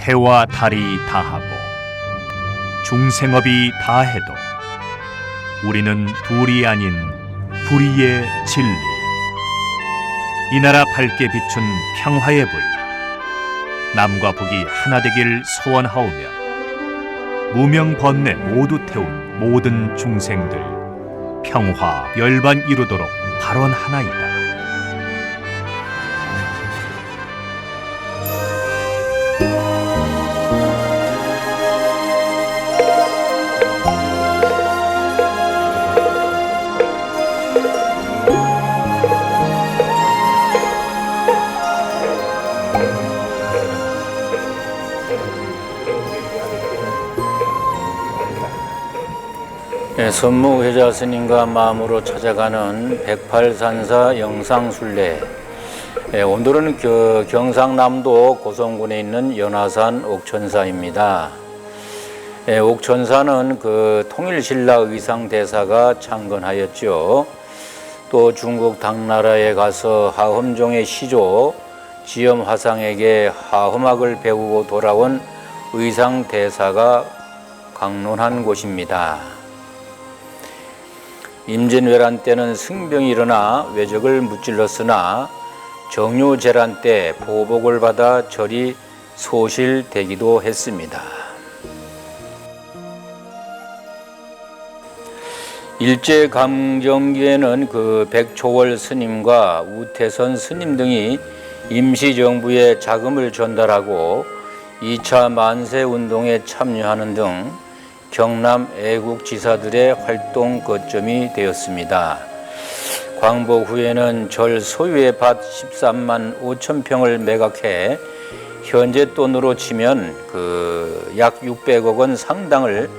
해와 달이 다하고 중생업이 다해도 우리는 둘이 아닌 불의의 진리, 이 나라 밝게 비춘 평화의 불, 남과 북이 하나 되길 소원하오며 무명 번뇌 모두 태운 모든 중생들 평화 열반 이루도록 발언하나이다. 선무회자 스님과 마음으로 찾아가는 108산사 영상순례. 오늘은 경상남도 고성군에 있는 연화산 옥천사입니다. 옥천사는 통일신라 의상대사가 창건하였죠. 또 중국 당나라에 가서 하엄종의 시조 지엄화상에게 하엄학을 배우고 돌아온 의상대사가 강론한 곳입니다. 임진왜란 때는 승병이 일어나 왜적을 무찔렀으나 정유재란 때 보복을 받아 절이 소실되기도 했습니다. 일제강점기에는 백초월 스님과 우태선 스님 등이 임시정부에 자금을 전달하고 2차 만세운동에 참여하는 등 경남 애국지사들의 활동 거점이 되었습니다. 광복 후에는 절 소유의 밭 13만 5천 평을 매각해 현재 돈으로 치면 약 600억 원 상당을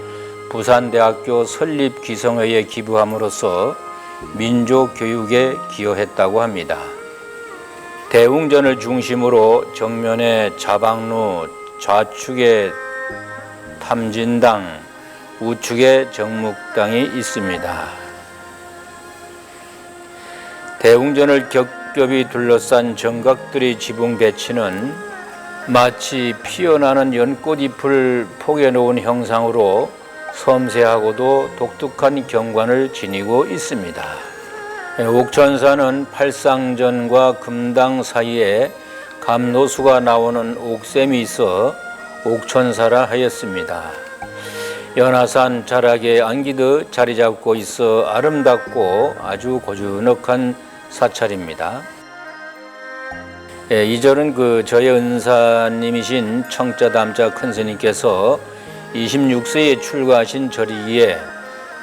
부산대학교 설립 기성회에 기부함으로써 민족교육에 기여했다고 합니다. 대웅전을 중심으로 정면에 자방루, 좌측에 탐진당, 우측에 정묵당이 있습니다. 대웅전을 겹겹이 둘러싼 정각들의 지붕 배치는 마치 피어나는 연꽃잎을 포개놓은 형상으로 섬세하고도 독특한 경관을 지니고 있습니다. 옥천사는 팔상전과 금당 사이에 감노수가 나오는 옥샘이 있어 옥천사라 하였습니다. 연화산 자락에 안기듯 자리 잡고 있어 아름답고 아주 고즈넉한 사찰입니다. 이 절은 저의 은사님이신 청자담자 큰스님께서 26세에 출가하신 절이기에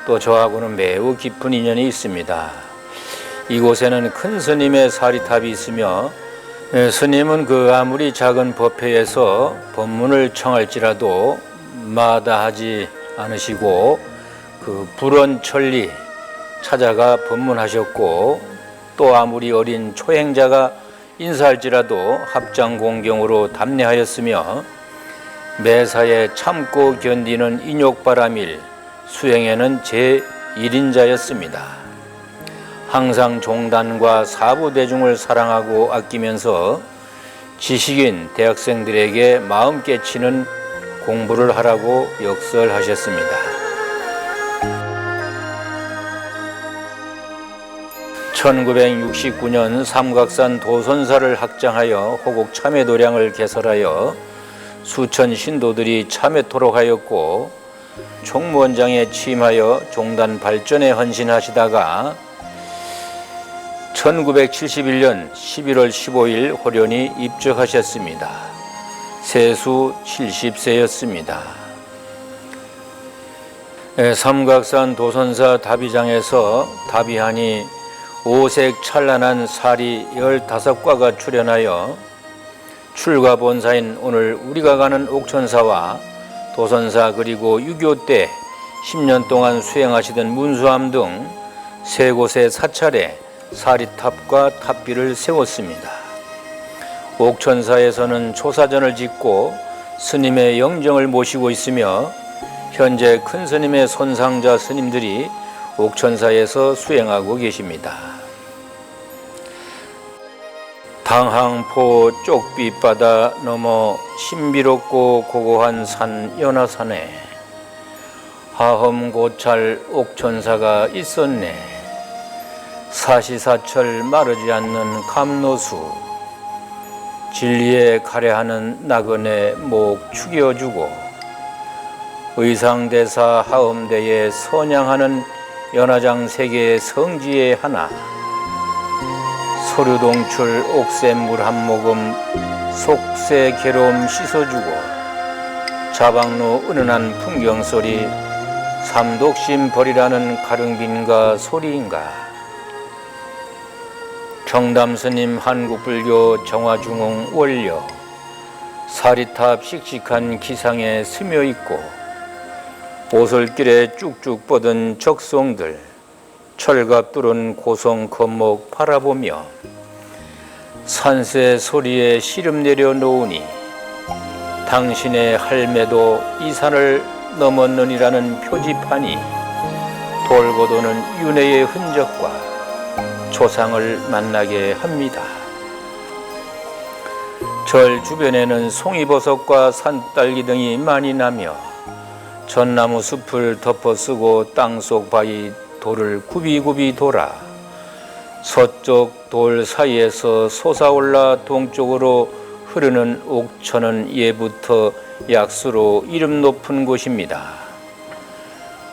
또 저하고는 매우 깊은 인연이 있습니다. 이곳에는 큰 스님의 사리탑이 있으며 스님은 아무리 작은 법회에서 법문을 청할지라도 마다하지 않으시고 불언천리 찾아가 법문하셨고, 또 아무리 어린 초행자가 인사할지라도 합장공경으로 답례하였으며 매사에 참고 견디는 인욕바라밀 수행에는 제1인자였습니다. 항상 종단과 사부대중을 사랑하고 아끼면서 지식인 대학생들에게 마음 깨치는 공부를 하라고 역설하셨습니다. (1969년) 삼각산 도선사를 확장하여 호국 참회도량을 개설하여 수천 신도들이 참회토록 하였고, 총무원장에 취임하여 종단 발전에 헌신하시다가 1971년 11월 15일 호련히 입적하셨습니다. 세수 70세였습니다. 삼각산 도선사 다비장에서 다비하니 오색 찬란한 사리 15과가 출현하여 출가 본사인 오늘 우리가 가는 옥천사와 도선사 그리고 6.25 때 10년 동안 수행하시던 문수암 등 세 곳에 사찰에 사리탑과 탑비를 세웠습니다. 옥천사에서는 초사전을 짓고 스님의 영정을 모시고 있으며 현재 큰 스님의 손상자 스님들이 옥천사에서 수행하고 계십니다. 당항포 쪽빛바다 넘어 신비롭고 고고한 산 연화산에 하험고찰 옥천사가 있었네. 사시사철 마르지 않는 감노수 진리에 가래하는 나그네 목 축여주고 의상대사 하엄대에 선양하는 연화장 세계의 성지의 하나 소류동출 옥샘물 한 모금 속세 괴로움 씻어주고 자방로 은은한 풍경소리 삼독심 버리라는 가릉빈가 소리인가 경담스님 한국불교 정화중흥 원려 사리탑 씩씩한 기상에 스며있고 오솔길에 쭉쭉 뻗은 적송들 철갑 뚫은 고성 건목 바라보며 산새 소리에 시름 내려놓으니 당신의 할매도 이 산을 넘었느니라는 표지판이 돌고 도는 윤회의 흔적과 조상을 만나게 합니다. 절 주변에는 송이버섯과 산딸기 등이 많이 나며 전나무 숲을 덮어쓰고 땅속 바위 돌을 굽이굽이 돌아 서쪽 돌 사이에서 솟아올라 동쪽으로 흐르는 옥천은 예부터 약수로 이름 높은 곳입니다.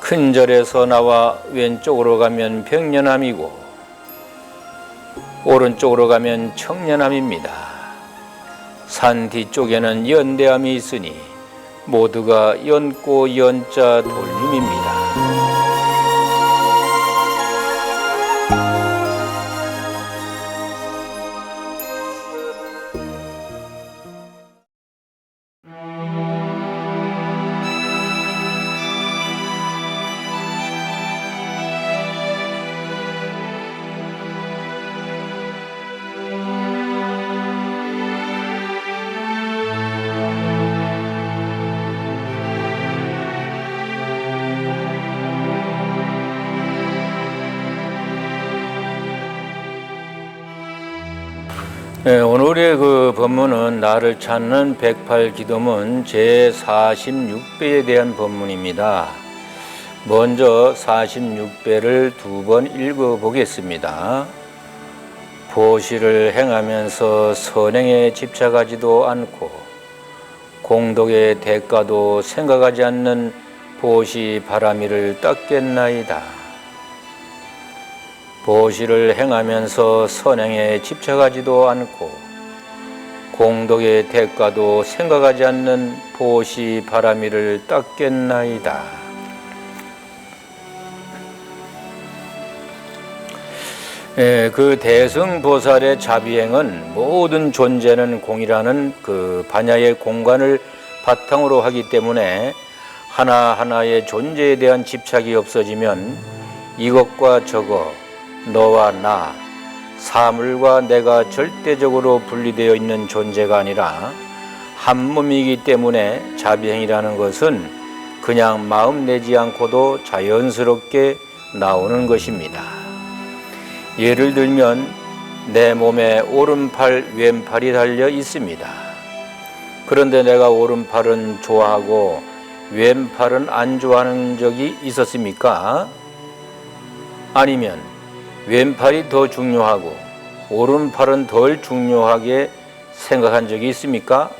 큰 절에서 나와 왼쪽으로 가면 백년암이고 오른쪽으로 가면 청년암입니다. 산 뒤쪽에는 연대암이 있으니 모두가 연고 연자 돌림입니다. 네, 오늘의 그 법문은 나를 찾는 108기도문 제46배에 대한 법문입니다. 먼저 46배를 두 번 읽어보겠습니다. 보시를 행하면서 선행에 집착하지도 않고 공덕의 대가도 생각하지 않는 보시 바라미를 닦겠나이다. 보시를 행하면서 선행에 집착하지도 않고 공덕의 대가도 생각하지 않는 보시 바라미를 닦겠나이다. 그 대승보살의 자비행은 모든 존재는 공이라는 그 반야의 공간을 바탕으로 하기 때문에 하나하나의 존재에 대한 집착이 없어지면 이것과 저것 너와 나, 사물과 내가 절대적으로 분리되어 있는 존재가 아니라 한 몸이기 때문에 자비행이라는 것은 그냥 마음 내지 않고도 자연스럽게 나오는 것입니다. 예를 들면 내 몸에 오른팔, 왼팔이 달려 있습니다. 그런데 내가 오른팔은 좋아하고 왼팔은 안 좋아하는 적이 있었습니까? 아니면 왼팔이 더 중요하고 오른팔은 덜 중요하게 생각한 적이 있습니까?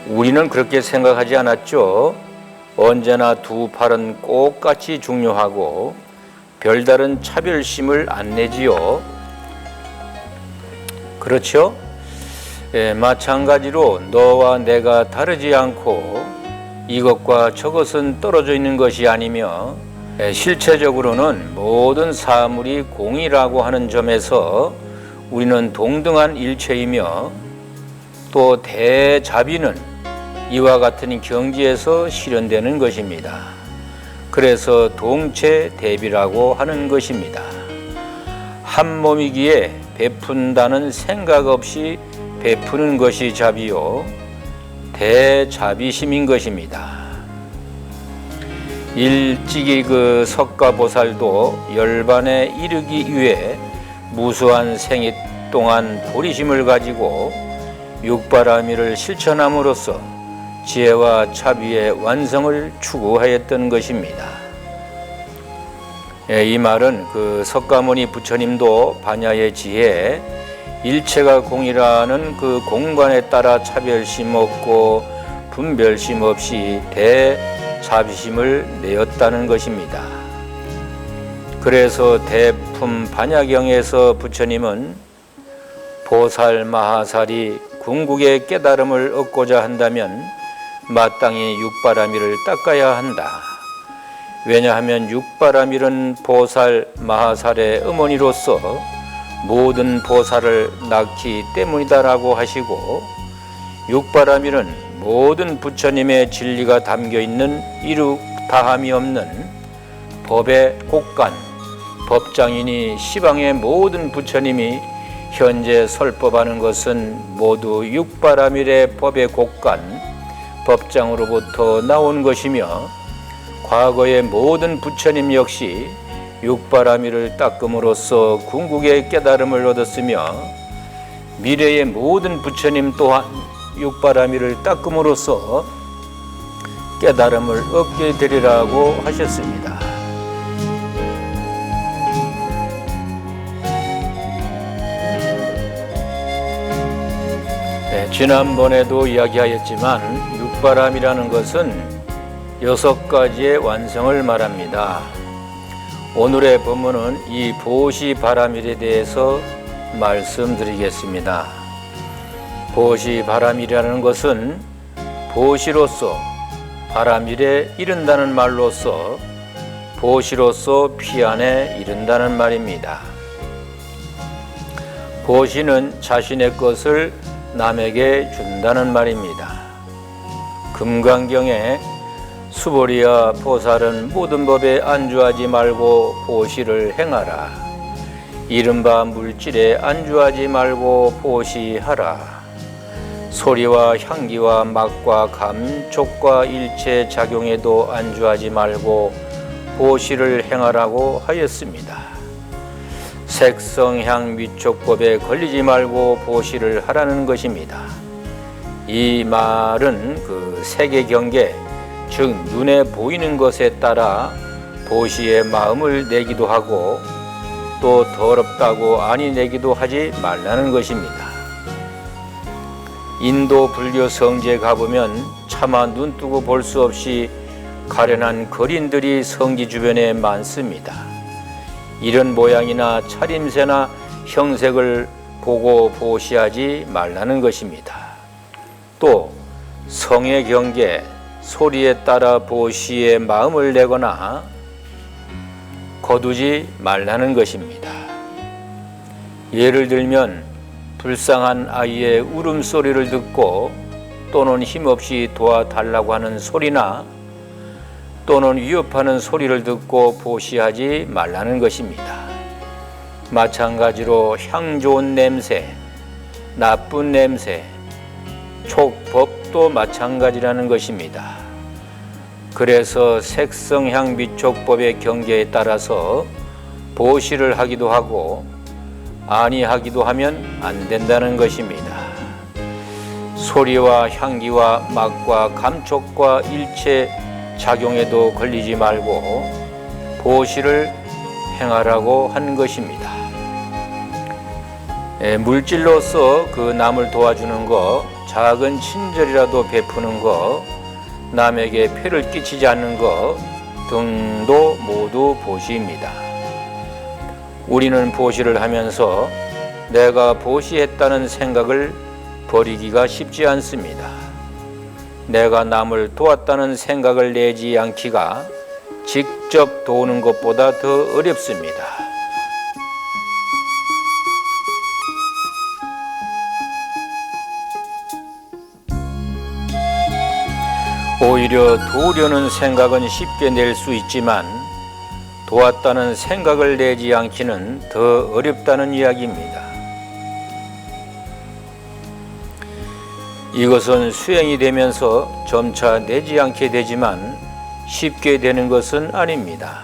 우리는 그렇게 생각하지 않았죠. 언제나 두 팔은 똑같이 중요하고 별다른 차별심을 안 내지요. 그렇죠? 마찬가지로 너와 내가 다르지 않고 이것과 저것은 떨어져 있는 것이 아니며 실체적으로는 모든 사물이 공이라고 하는 점에서 우리는 동등한 일체이며 또 대자비는 이와 같은 경지에서 실현되는 것입니다. 그래서 동체대비라고 하는 것입니다. 한 몸이기에 베푼다는 생각 없이 베푸는 것이 자비요 대자비심인 것입니다. 일찍이 그 석가보살도 열반에 이르기 위해 무수한 생애 동안 보리심을 가지고 육바라밀을 실천함으로써 지혜와 자비의 완성을 추구하였던 것입니다. 이 말은 그 석가모니 부처님도 반야의 지혜에 일체가 공이라는 그 공관에 따라 차별심 없고 분별심 없이 대자비심을 내었다는 것입니다. 그래서 대품 반야경에서 부처님은 보살 마하살이 궁극의 깨달음을 얻고자 한다면 마땅히 육바라밀을 닦아야 한다. 왜냐하면 육바라밀은 보살 마하살의 어머니로서 모든 보살을 낳기 때문이다라고 하시고, 육바라밀은 모든 부처님의 진리가 담겨있는 이룩다함이 없는 법의 곡간, 법장이니 시방의 모든 부처님이 현재 설법하는 것은 모두 육바라밀의 법의 곡간, 법장으로부터 나온 것이며, 과거의 모든 부처님 역시 육바라밀을 닦음으로써 궁극의 깨달음을 얻었으며, 미래의 모든 부처님 또한 육바라밀을 닦음으로써 깨달음을 얻게 되리라고 하셨습니다. 지난번에도 이야기하였지만 육바람이라는 것은 6가지의 완성을 말합니다. 오늘의 본문은 이 보시바라밀에 대해서 말씀드리겠습니다. 보시바라밀이라는 것은 보시로서 바라밀에 이른다는 말로서 보시로서 피안에 이른다는 말입니다. 보시는 자신의 것을 남에게 준다는 말입니다. 금강경에 수보리야 보살은 모든 법에 안주하지 말고 보시를 행하라. 이른바 물질에 안주하지 말고 보시하라. 소리와 향기와 맛과 감촉과 일체 작용에도 안주하지 말고 보시를 행하라고 하였습니다. 색성향 미촉법에 걸리지 말고 보시를 하라는 것입니다. 이 말은 그 색의 경계, 즉 눈에 보이는 것에 따라 보시의 마음을 내기도 하고 또 더럽다고 아니 내기도 하지 말라는 것입니다. 인도 불교 성지에 가보면 차마 눈 뜨고 볼 수 없이 가련한 거린들이 성지 주변에 많습니다. 이런 모양이나 차림새나 형색을 보고 보시하지 말라는 것입니다. 또 성의 경계, 소리에 따라 보시의 마음을 내거나 거두지 말라는 것입니다. 예를 들면 불쌍한 아이의 울음소리를 듣고 또는 힘없이 도와달라고 하는 소리나 또는 위협하는 소리를 듣고 보시하지 말라는 것입니다. 마찬가지로 향 좋은 냄새, 나쁜 냄새, 촉법도 마찬가지라는 것입니다. 그래서 색성향 미촉법의 경계에 따라서 보시를 하기도 하고 아니하기도 하면 안 된다는 것입니다. 소리와 향기와 맛과 감촉과 일체 작용에도 걸리지 말고 보시를 행하라고 한 것입니다. 물질로서 그 남을 도와주는 것, 작은 친절이라도 베푸는 것, 남에게 폐를 끼치지 않는 것 등도 모두 보시입니다. 우리는 보시를 하면서 내가 보시했다는 생각을 버리기가 쉽지 않습니다. 내가 남을 도왔다는 생각을 내지 않기가 직접 도우는 것보다 더 어렵습니다. 오히려 도우려는 생각은 쉽게 낼 수 있지만 도왔다는 생각을 내지 않기는 더 어렵다는 이야기입니다. 이것은 수행이 되면서 점차 내지 않게 되지만 쉽게 되는 것은 아닙니다.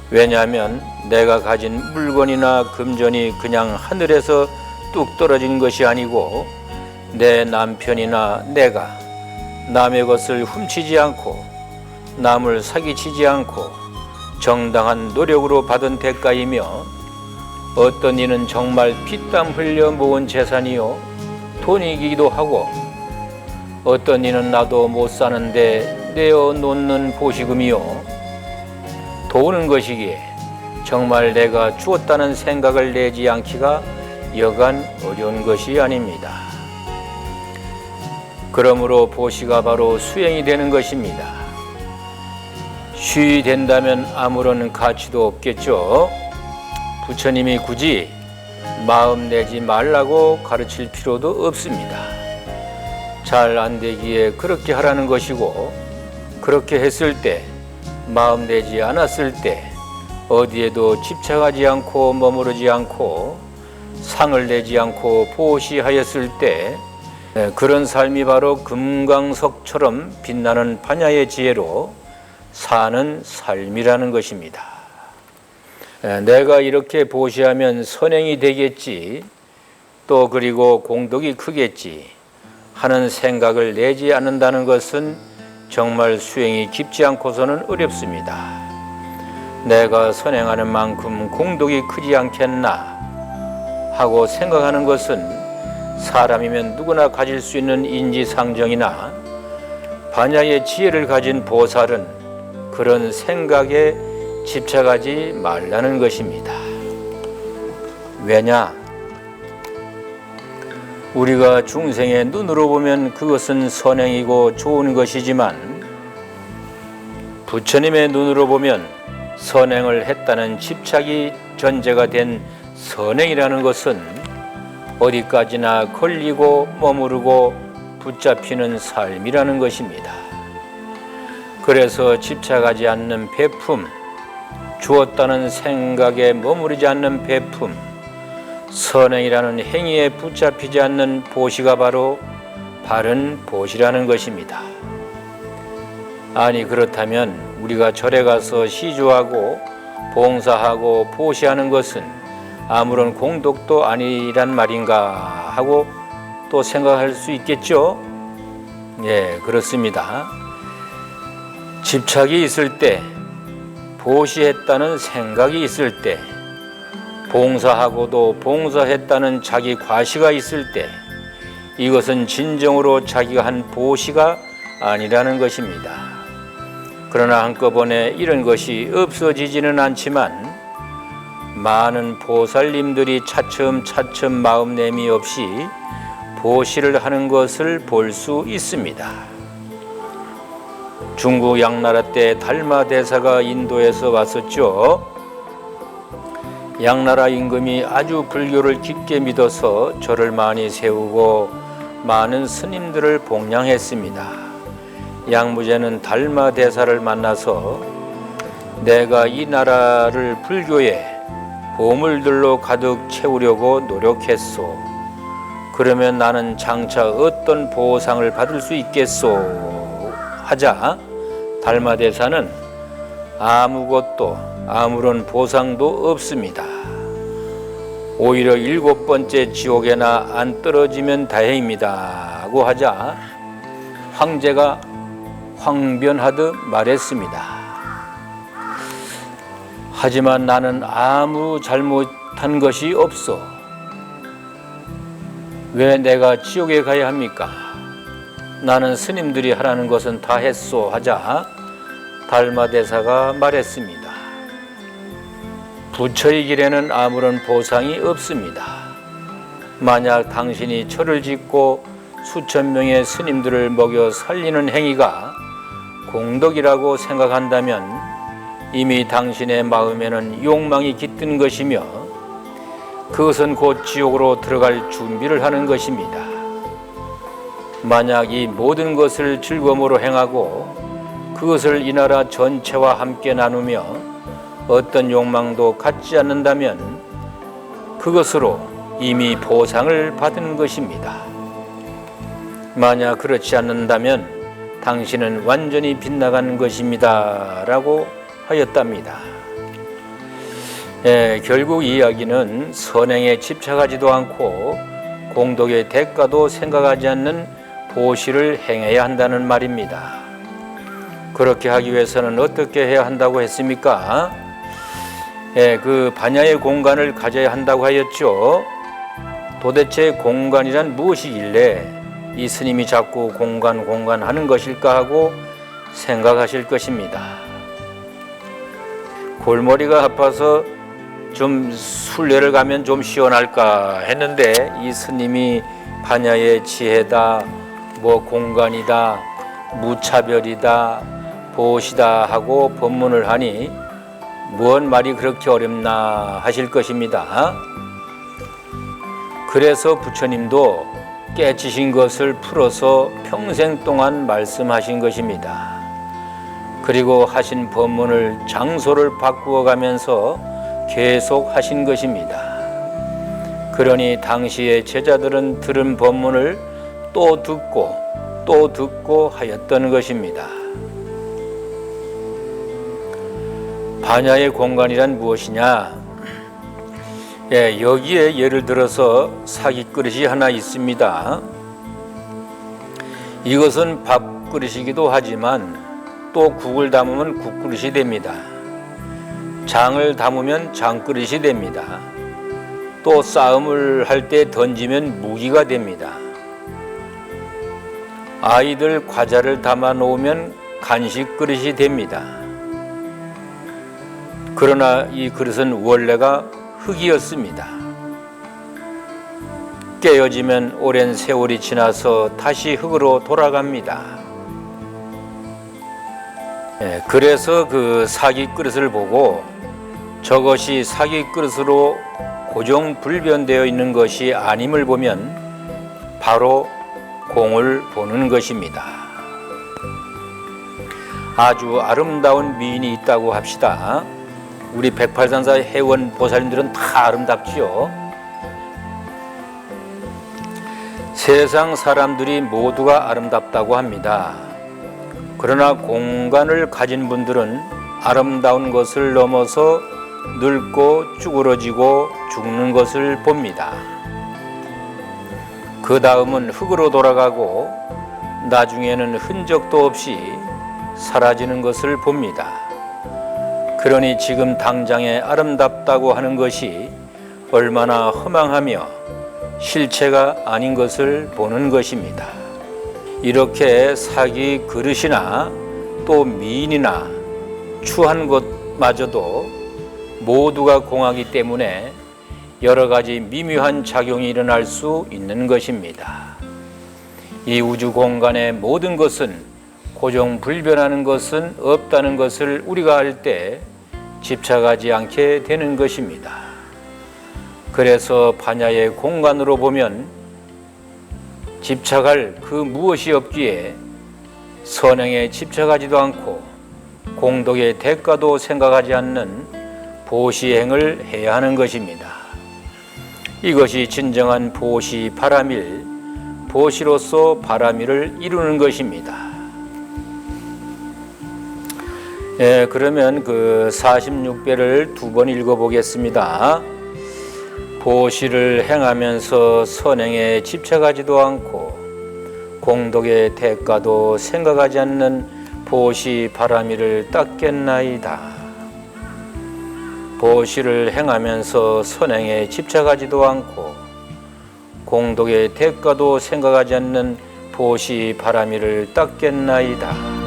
왜냐하면 내가 가진 물건이나 금전이 그냥 하늘에서 뚝 떨어진 것이 아니고 내 남편이나 내가 남의 것을 훔치지 않고 남을 사기치지 않고 정당한 노력으로 받은 대가이며 어떤 이는 정말 피땀 흘려 모은 재산이요 돈이기도 하고 어떤 이는 나도 못 사는데 내어놓는 보시금이요 도우는 것이기에 정말 내가 주었다는 생각을 내지 않기가 여간 어려운 것이 아닙니다. 그러므로 보시가 바로 수행이 되는 것입니다. 쉬 된다면 아무런 가치도 없겠죠. 부처님이 굳이 마음 내지 말라고 가르칠 필요도 없습니다. 잘 안 되기에 그렇게 하라는 것이고 그렇게 했을 때 마음 내지 않았을 때 어디에도 집착하지 않고 머무르지 않고 상을 내지 않고 보시하였을 때 그런 삶이 바로 금강석처럼 빛나는 반야의 지혜로 사는 삶이라는 것입니다. 내가 이렇게 보시하면 선행이 되겠지, 또 그리고 공덕이 크겠지 하는 생각을 내지 않는다는 것은 정말 수행이 깊지 않고서는 어렵습니다. 내가 선행하는 만큼 공덕이 크지 않겠나 하고 생각하는 것은 사람이면 누구나 가질 수 있는 인지상정이나 반야의 지혜를 가진 보살은 그런 생각에 집착하지 말라는 것입니다. 왜냐? 우리가 중생의 눈으로 보면 그것은 선행이고 좋은 것이지만 부처님의 눈으로 보면 선행을 했다는 집착이 전제가 된 선행이라는 것은 어디까지나 걸리고 머무르고 붙잡히는 삶이라는 것입니다. 그래서 집착하지 않는 베품, 주었다는 생각에 머무르지 않는 베품, 선행이라는 행위에 붙잡히지 않는 보시가 바로 바른 보시라는 것입니다. 아니 그렇다면 우리가 절에 가서 시주하고 봉사하고 보시하는 것은 아무런 공덕도 아니란 말인가 하고 또 생각할 수 있겠죠? 예, 그렇습니다. 집착이 있을 때, 보시했다는 생각이 있을 때, 봉사하고도 봉사했다는 자기 과시가 있을 때 이것은 진정으로 자기가 한 보시가 아니라는 것입니다. 그러나 한꺼번에 이런 것이 없어지지는 않지만 많은 보살님들이 차츰차츰 마음내미 없이 보시를 하는 것을 볼 수 있습니다. 중국 양나라 때 달마대사가 인도에서 왔었죠. 양나라 임금이 아주 불교를 깊게 믿어서 절을 많이 세우고 많은 스님들을 봉양했습니다. 양무제는 달마대사를 만나서 내가 이 나라를 불교의 보물들로 가득 채우려고 노력했소. 그러면 나는 장차 어떤 보상을 받을 수 있겠소? 하자 달마대사는 아무것도 아무런 보상도 없습니다. 오히려 7번째 지옥에나 안 떨어지면 다행입니다 하고 하자 황제가 황변하듯 말했습니다. 하지만 나는 아무 잘못한 것이 없어. 왜 내가 지옥에 가야 합니까? 나는 스님들이 하라는 것은 다 했소 하자 달마대사가 말했습니다. 부처의 길에는 아무런 보상이 없습니다. 만약 당신이 절을 짓고 수천 명의 스님들을 먹여 살리는 행위가 공덕이라고 생각한다면 이미 당신의 마음에는 욕망이 깃든 것이며 그것은 곧 지옥으로 들어갈 준비를 하는 것입니다. 만약 이 모든 것을 즐거움으로 행하고 그것을 이 나라 전체와 함께 나누며 어떤 욕망도 갖지 않는다면 그것으로 이미 보상을 받은 것입니다. 만약 그렇지 않는다면 당신은 완전히 빗나간 것입니다 라고 하였답니다. 결국 이야기는 선행에 집착하지도 않고 공덕의 대가도 생각하지 않는 보시를 행해야 한다는 말입니다. 그렇게 하기 위해서는 어떻게 해야 한다고 했습니까? 그 반야의 공간을 가져야 한다고 하였죠. 도대체 공간이란 무엇이길래 이 스님이 자꾸 공간 하는 것일까 하고 생각하실 것입니다. 골머리가 아파서 좀 순례를 가면 좀 시원할까 했는데 이 스님이 반야의 지혜다, 뭐 공간이다, 무차별이다, 보시다 하고 법문을 하니 뭔 말이 그렇게 어렵나 하실 것입니다. 그래서 부처님도 깨치신 것을 풀어서 평생 동안 말씀하신 것입니다. 그리고 하신 법문을 장소를 바꾸어 가면서 계속 하신 것입니다. 그러니 당시의 제자들은 들은 법문을 또 듣고 하였던 것입니다. 반야의 공간이란 무엇이냐? 여기에 예를 들어서 사기 그릇이 하나 있습니다. 이것은 밥그릇이기도 하지만 또 국을 담으면 국그릇이 됩니다. 장을 담으면 장그릇이 됩니다. 또 싸움을 할 때 던지면 무기가 됩니다. 아이들 과자를 담아 놓으면 간식 그릇이 됩니다. 그러나 이 그릇은 원래가 흙이었습니다. 깨어지면 오랜 세월이 지나서 다시 흙으로 돌아갑니다. 그래서 그 사기 그릇을 보고 저것이 사기 그릇으로 고정불변되어 있는 것이 아님을 보면 바로 공을 보는 것입니다. 아주 아름다운 미인이 있다고 합시다. 우리 108산사 회원 보살님들은 다 아름답지요. 세상 사람들이 모두가 아름답다고 합니다. 그러나 공간을 가진 분들은 아름다운 것을 넘어서 늙고 쭈그러지고 죽는 것을 봅니다. 그 다음은 흙으로 돌아가고 나중에는 흔적도 없이 사라지는 것을 봅니다. 그러니 지금 당장에 아름답다고 하는 것이 얼마나 허망하며 실체가 아닌 것을 보는 것입니다. 이렇게 사기 그릇이나 또 미인이나 추한 것마저도 모두가 공하기 때문에 여러 가지 미묘한 작용이 일어날 수 있는 것입니다. 이 우주 공간의 모든 것은 고정불변하는 것은 없다는 것을 우리가 알 때 집착하지 않게 되는 것입니다. 그래서 반야의 공간으로 보면 집착할 그 무엇이 없기에 선행에 집착하지도 않고 공덕의 대가도 생각하지 않는 보시행을 해야 하는 것입니다. 이것이 진정한 보시 바라밀, 보시로서 바라밀을 이루는 것입니다. 그러면 그 46배를 두 번 읽어보겠습니다. 보시를 행하면서 선행에 집착하지도 않고 공덕의 대가도 생각하지 않는 보시 바라밀을 닦겠나이다. 보시를 행하면서 선행에 집착하지도 않고 공덕의 대가도 생각하지 않는 보시 바라밀을 닦겠나이다.